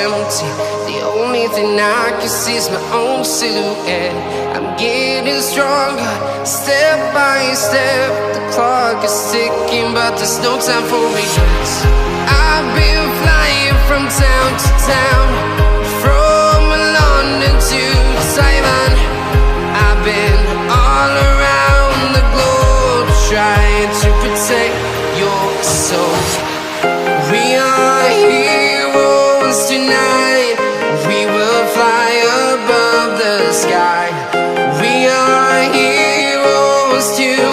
empty. The only thing I can see is my own silhouette. I'm getting stronger, step by step. The clock is ticking, but there's no time for regrets. I've been flying from town to town, from London to Taiwan. I've been all around the globe, trying to protect your soul. We are heroes tonight. We will fly above the sky. We are heroes tonight.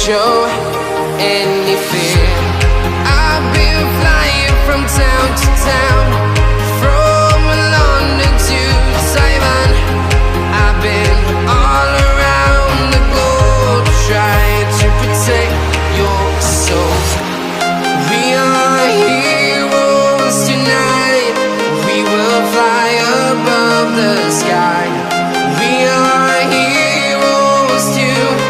Show any fear. I've been flying from town to town, from London to Taiwan. I've been all around the globe, trying to protect your soul. We are heroes tonight. We will fly above the sky. We are heroes tonight.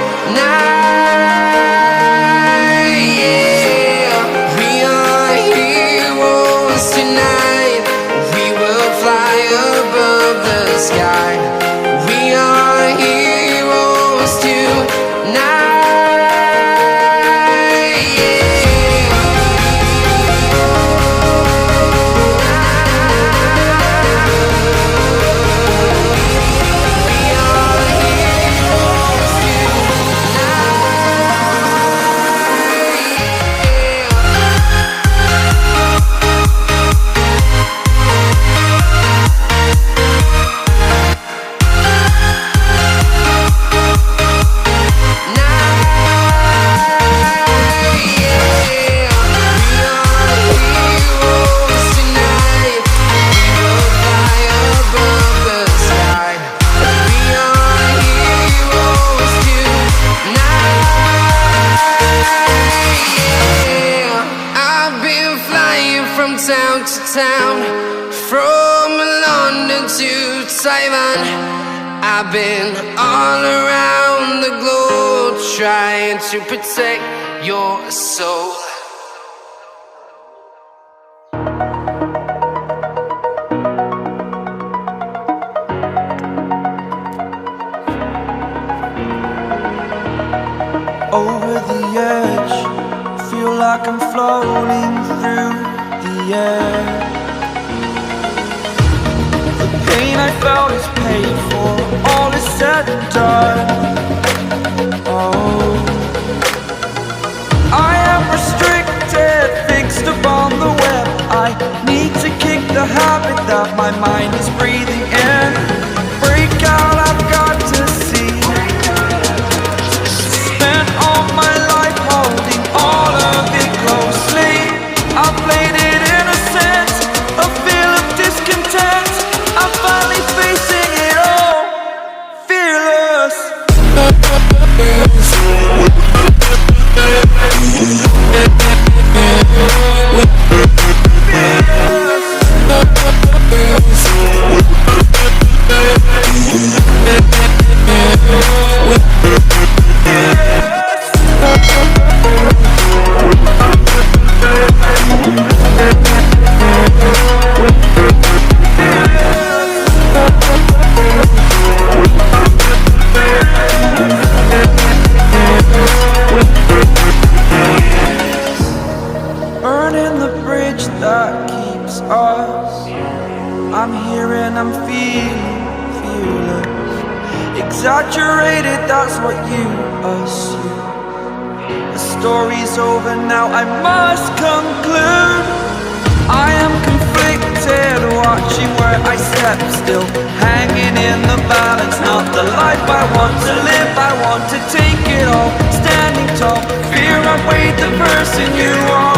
I've been all around the globe, trying to protect your soul. Over the edge, feel like I'm floating through the air. The pain I felt is paid for, all is said and done. Oh, I am restricted, fixed upon the web. I need to kick the habit that my mind is breathing in. Break out, I've got to see. Spent all my life holding all of it closely. I played it innocent, a feel of discontent. I'm finally facing it all, fearless. Burning the bridge that keeps us. I'm here and I'm fearless. Exaggerated, that's what you assume. The story's over now, I must conclude. I am confused. head, watching where I step, still hanging in the balance. Not the life I want to live, I want to take it all. Standing tall, fear I weighed the person you are.